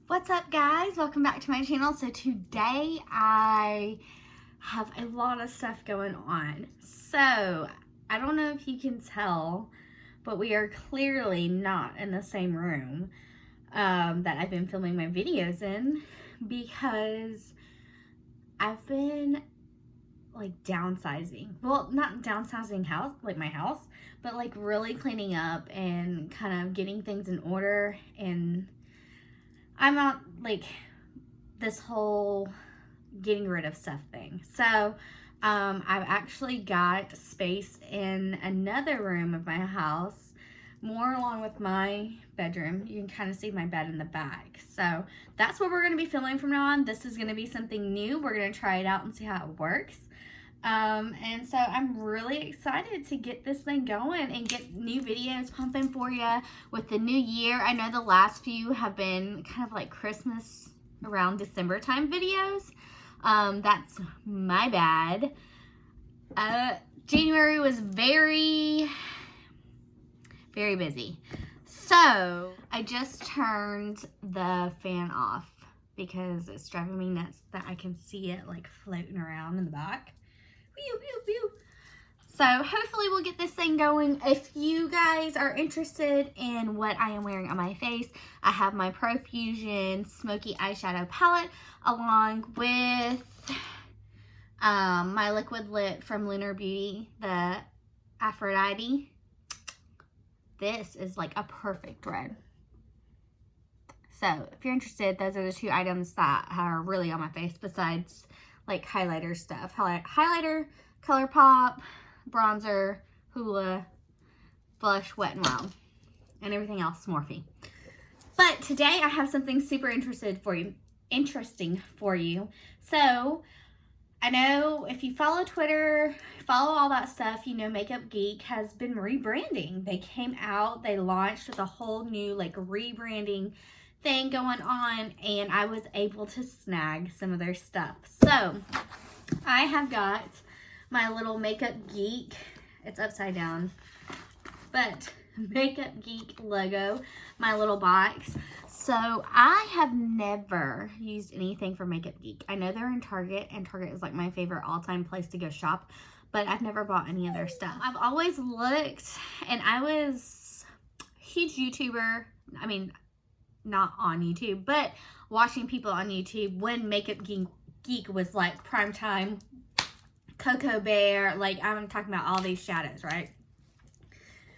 What's up, guys? Welcome back to my channel. So today I have a lot of stuff going on. So I don't know if you can tell, but we are clearly not in the same room that I've been filming my videos in, because I've been like downsizing. Well, not downsizing my house, but like really cleaning up and kind of getting things in order. And I'm not like this whole getting rid of stuff thing. So I've actually got space in another room of my house, more along with my bedroom. You can kind of see my bed in the back. So that's what we're going to be filming from now on. This is going to be something new. We're going to try it out and see how it works. And so I'm really excited to get this thing going and get new videos pumping for you with the new year. I know the last few have been kind of like Christmas around December time videos. That's my bad. January was very busy. So I just turned the fan off because it's driving me nuts that I can see it like floating around in the back. Pew, pew, pew. So hopefully we'll get this thing going. If you guys are interested in what I am wearing on my face, I have my Profusion Smoky Eyeshadow Palette along with my liquid lip from Lunar Beauty, the Aphrodite. This is like a perfect red. So if you're interested, those are the two items that are really on my face besides like highlighter stuff. Highlighter, ColourPop, bronzer, Hoola, blush, Wet n Wild, and everything else Morphe. But today I have something super interesting for you. So I know if you follow Twitter, follow all that stuff, you know Makeup Geek has been rebranding. They came out, they launched with a whole new like rebranding thing going on, and I was able to snag some of their stuff. So I have got my little Makeup Geek, it's upside down, but Makeup Geek logo, my little box. So I have never used anything from Makeup Geek. I know they're in Target, and Target is like my favorite all-time place to go shop, but I've never bought any of their stuff. I've always looked, and I was a huge YouTuber, I mean, not on YouTube, but watching people on YouTube when Makeup Geek was like prime time, Cocoa Bear, like I'm talking about all these shadows, right?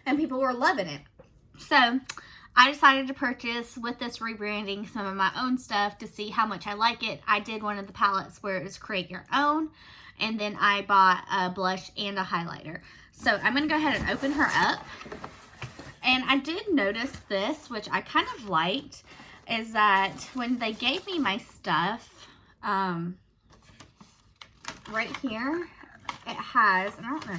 And people were loving it. So I decided to purchase, with this rebranding, some of my own stuff to see how much I like it. I did one of the palettes where it was create your own, and then I bought a blush and a highlighter. So I'm going to go ahead and open her up. And I did notice this, which I kind of liked, is that when they gave me my stuff, right here, it has, I don't know,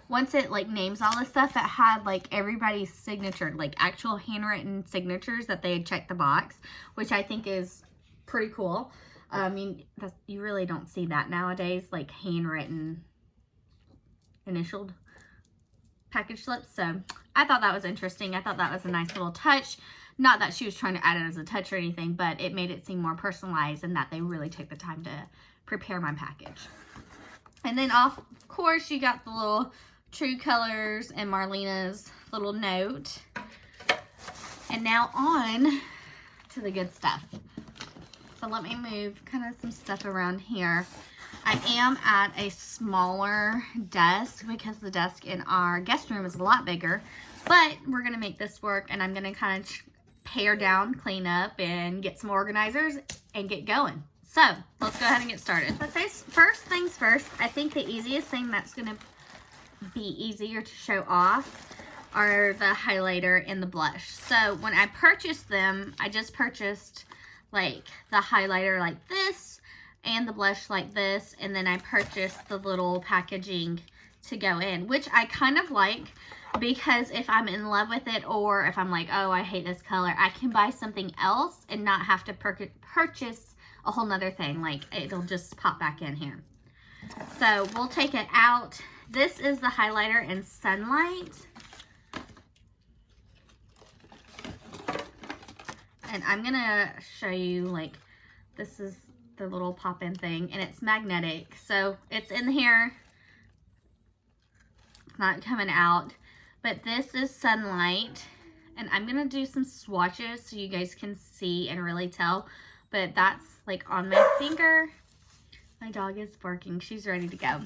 once it like names all this stuff, it had like everybody's signature, like actual handwritten signatures that they had checked the box, which I think is pretty cool. I mean, you really don't see that nowadays, like handwritten, initialed package slips. So I thought that was interesting. I thought that was a nice little touch. Not that she was trying to add it as a touch or anything, but it made it seem more personalized and that they really took the time to prepare my package. And then of course you got the little True Colors and Marlena's little note. And now on to the good stuff. So let me move kind of some stuff around here. I am at a smaller desk because the desk in our guest room is a lot bigger, but we're going to make this work, and I'm going to kind of pare down, clean up, and get some organizers and get going. So let's go ahead and get started. But first things first, I think the easiest thing that's going to be easier to show off are the highlighter and the blush. So when I purchased them, I just purchased like the highlighter like this and the blush like this, and then I purchased the little packaging to go in, which I kind of like, because if I'm in love with it, or if I'm like, oh, I hate this color, I can buy something else and not have to purchase a whole nother thing. Like, it'll just pop back in here. So we'll take it out. This is the highlighter in Sunlight. And I'm going to show you, like, this is the little pop-in thing, and it's magnetic. So it's in here. It's not coming out. But this is Sunlight. And I'm going to do some swatches so you guys can see and really tell. But that's, like, on my finger. My dog is barking. She's ready to go.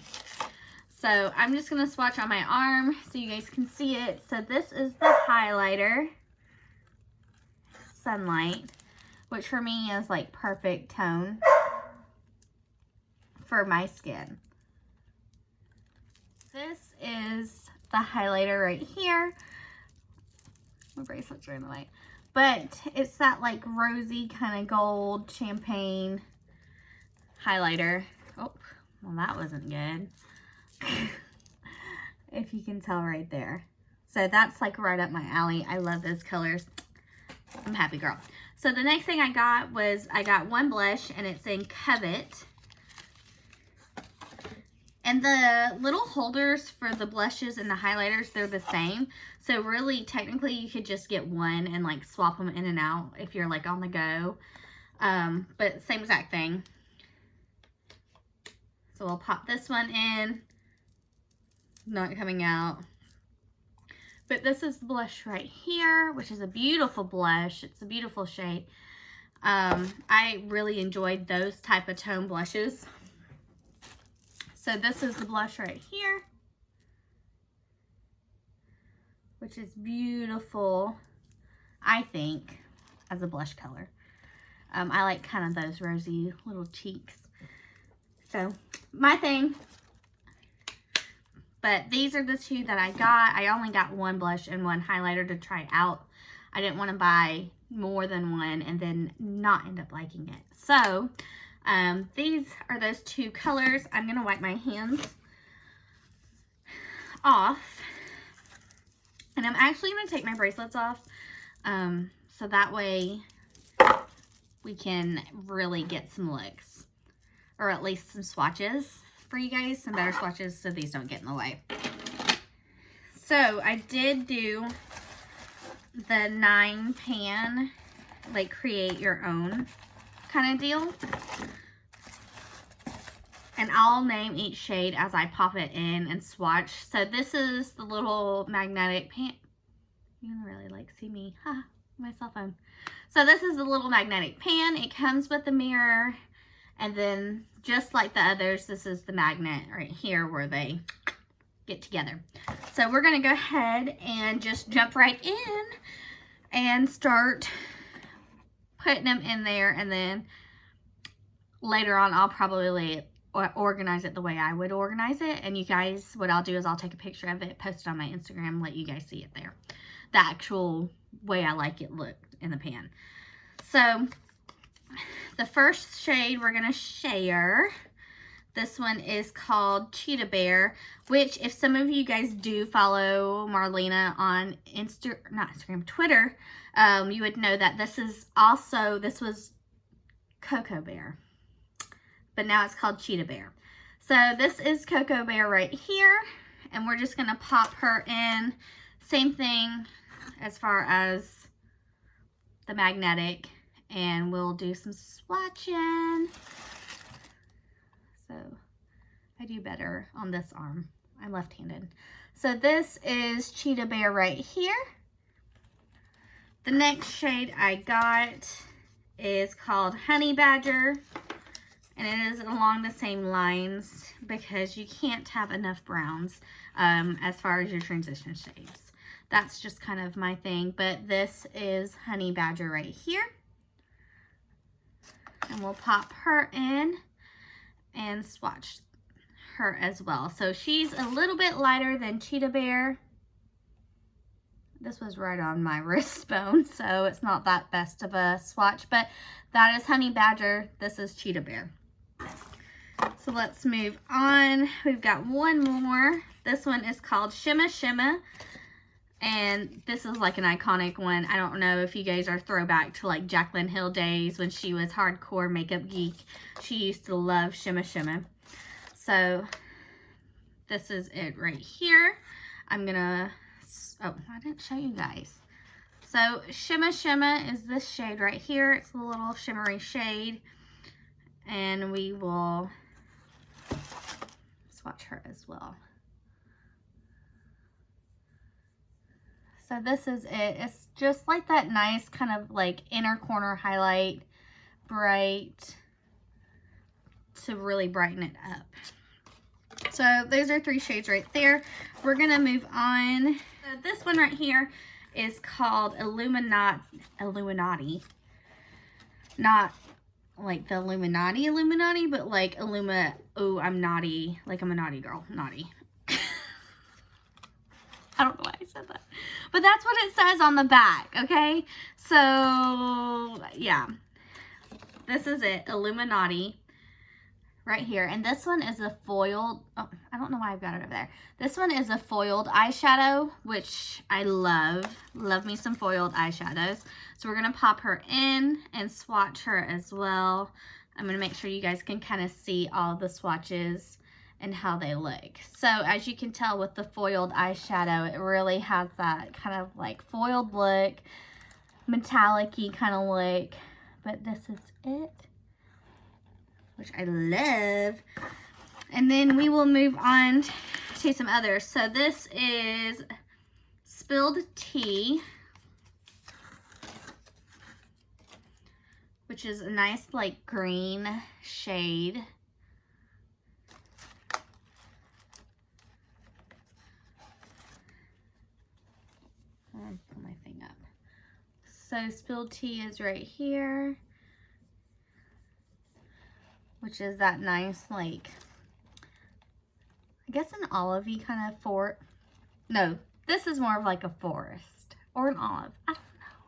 So I'm just going to swatch on my arm so you guys can see it. So this is the highlighter, Sunlight, which for me is like perfect tone for my skin. This is the highlighter right here. My bracelet's are in the way. But it's that like rosy kind of gold champagne highlighter. Oh, well that wasn't good. If you can tell right there. So that's like right up my alley. I love those colors. I'm a happy girl. So the next thing I got was, I got one blush, and it's in Covet. And the little holders for the blushes and the highlighters, they're the same. So really, technically, you could just get one and like swap them in and out if you're like on the go. But same exact thing. So we'll pop this one in. Not coming out. But this is the blush right here, which is a beautiful blush. It's a beautiful shade. I really enjoyed those type of tone blushes. So this is the blush right here, which is beautiful, I think, as a blush color. I like kind of those rosy little cheeks. So my thing. But these are the two that I got. I only got one blush and one highlighter to try out. I didn't want to buy more than one and then not end up liking it. So, these are those two colors. I'm going to wipe my hands off. And I'm actually going to take my bracelets off. So that way we can really get some looks. Or at least some swatches for you guys, some better swatches so these don't get in the way. So I did do the 9-pan, like create your own kind of deal. And I'll name each shade as I pop it in and swatch. So this is the little magnetic pan. You can really like see me, my cell phone. So this is the little magnetic pan. It comes with a mirror. And then, just like the others, this is the magnet right here where they get together. So we're going to go ahead and just jump right in and start putting them in there. And then later on, I'll probably organize it the way I would organize it. And you guys, what I'll do is I'll take a picture of it, post it on my Instagram, let you guys see it there. The actual way I like it looked in the pan. So the first shade we're going to share, this one is called Cheetah Bear, which if some of you guys do follow Marlena on Twitter, you would know that this was Cocoa Bear, but now it's called Cheetah Bear. So this is Cocoa Bear right here, and we're just going to pop her in. Same thing as far as the magnetic. And we'll do some swatching. So I do better on this arm. I'm left-handed. So this is Cheetah Bear right here. The next shade I got is called Honey Badger. And it is along the same lines because you can't have enough browns as far as your transition shades. That's just kind of my thing. But this is Honey Badger right here. And we'll pop her in and swatch her as well. So she's a little bit lighter than Cheetah Bear. This was right on my wrist bone, so it's not that best of a swatch. But that is Honey Badger. This is Cheetah Bear. So let's move on. We've got one more. This one is called Shimma Shimma. And this is like an iconic one. I don't know if you guys are throwback to like Jaclyn Hill days when she was hardcore makeup geek. She used to love Shimma Shimma. So this is it right here. I'm gonna, oh, I didn't show you guys. So Shimma Shimma is this shade right here. It's a little shimmery shade. And we will swatch her as well. So this is it. It's just like that nice kind of like inner corner highlight, bright, to really brighten it up. So those are 3 shades right there. We're gonna move on. So this one right here is called Illuminati. Not like the Illuminati, but like oh, I'm naughty, like I'm a naughty girl, naughty. I don't know why I said that, but that's what it says on the back, okay? So yeah, this is it, Illuminati. Right here, and this one is a foiled, oh, I don't know why I've got it over there. This one is a foiled eyeshadow, which I love me some foiled eyeshadows. So we're gonna pop her in and swatch her as well. I'm gonna make sure you guys can kind of see all the swatches and how they look. So as you can tell with the foiled eyeshadow, it really has that kind of like foiled look, metallic-y kind of look, but this is it, which I love. And then we will move on to some others. So this is Spilled Tea, which is a nice like green shade. I'll put my thing up. So Spilled Tea is right here, which is that nice, like, I guess an olivey kind of no, this is more of like a forest or an olive. I don't know.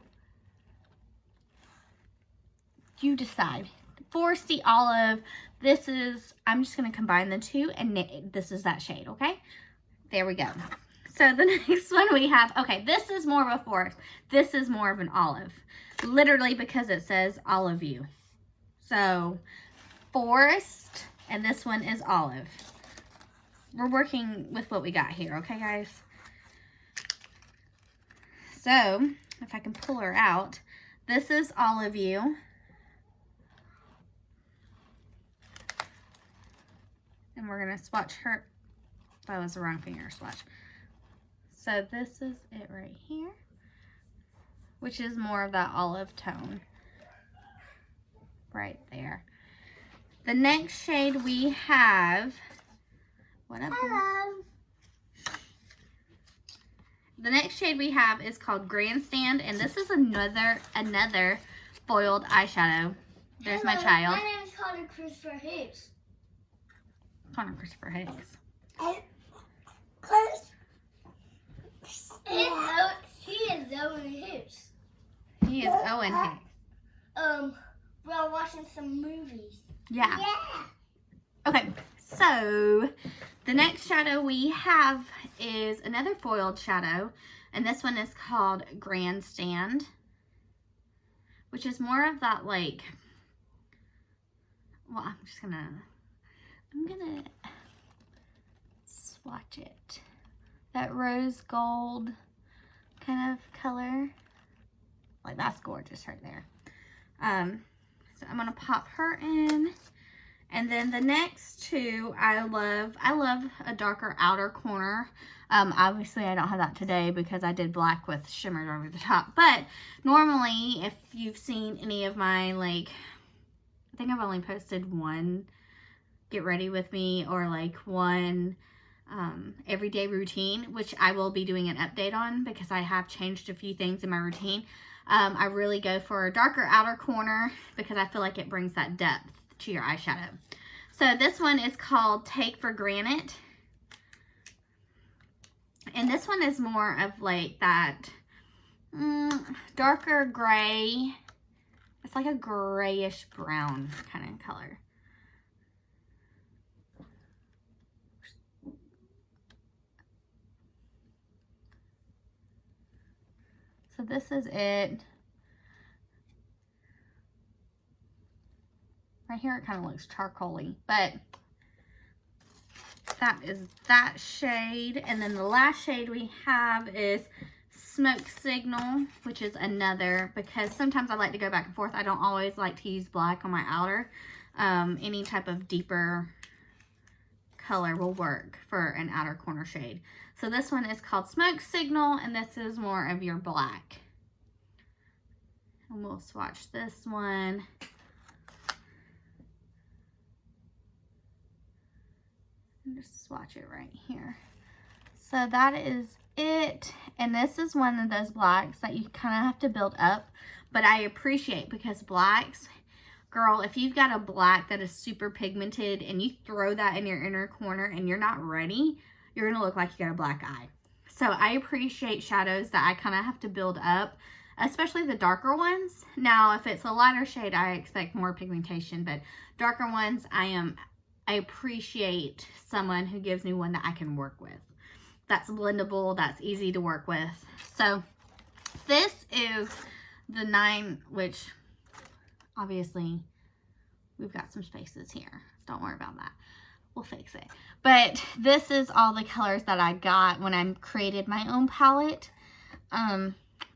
You decide. Foresty olive. This is, I'm just going to combine the two, and this is that shade, okay? There we go. So the next one we have, okay, this is more of a forest. This is more of an olive. Literally because it says olive you. So forest, and this one is olive. We're working with what we got here, okay guys? So if I can pull her out, this is olive you, and we're gonna swatch her. That was the wrong finger swatch. So this is it right here, which is more of that olive tone right there. The next shade we have, hello. The next shade we have is called Grandstand, and this is another foiled eyeshadow. There's my child. My name is Connor Christopher Hicks. Connor Christopher Hicks. He is Owen Hicks. He is Owen Hicks. We're watching some movies. Yeah. Okay, so the next shadow we have is another foiled shadow, and this one is called Grandstand, which is more of that like, well, I'm gonna swatch it. That rose gold kind of color. Like, that's gorgeous right there. So I'm gonna pop her in. And then the next two, I love a darker outer corner. Obviously I don't have that today because I did black with shimmers over the top. But normally, if you've seen any of my, like, I think I've only posted one get ready with me or like one everyday routine, which I will be doing an update on because I have changed a few things in my routine. I really go for a darker outer corner because I feel like it brings that depth to your eyeshadow. So this one is called Take for Granted, and this one is more of like that darker gray. It's like a grayish brown kind of color. So this is it. Right here it kind of looks charcoaly, but that is that shade. And then the last shade we have is Smoke Signal, which is another, because sometimes I like to go back and forth. I don't always like to use black on my outer. Any type of deeper color will work for an outer corner shade. So this one is called Smoke Signal, and this is more of your black. And we'll swatch this one. And just swatch it right here. So that is it. And this is one of those blacks that you kind of have to build up. But I appreciate, because blacks, girl, if you've got a black that is super pigmented and you throw that in your inner corner and you're not ready, you're going to look like you got a black eye. So I appreciate shadows that I kind of have to build up, especially the darker ones. Now, if it's a lighter shade, I expect more pigmentation, but darker ones, I appreciate someone who gives me one that I can work with. That's blendable, that's easy to work with. So this is the 9, which obviously we've got some spaces here. Don't worry about that. We'll fix it. But this is all the colors that I got when I created my own palette. I'm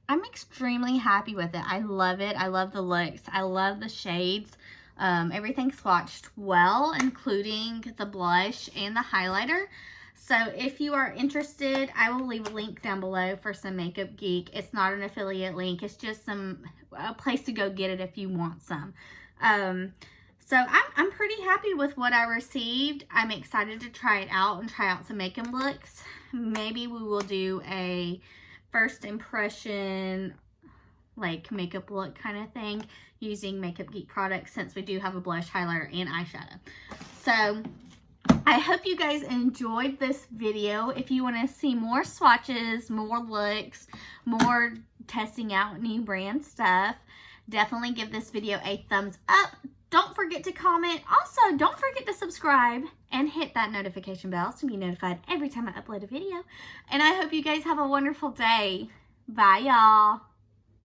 extremely happy with it. I love it. I love the looks. I love the shades. Everything swatched well, including the blush and the highlighter. So if you are interested, I will leave a link down below for some Makeup Geek. It's not an affiliate link. It's just a place to go get it if you want some. So I'm pretty happy with what I received. I'm excited to try it out and try out some makeup looks. Maybe we will do a first impression like makeup look kind of thing using Makeup Geek products, since we do have a blush, highlighter, and eyeshadow. So I hope you guys enjoyed this video. If you want to see more swatches, more looks, more testing out new brand stuff, definitely give this video a thumbs up. Don't forget to comment. Also, don't forget to subscribe and hit that notification bell to be notified every time I upload a video. And I hope you guys have a wonderful day. Bye, y'all.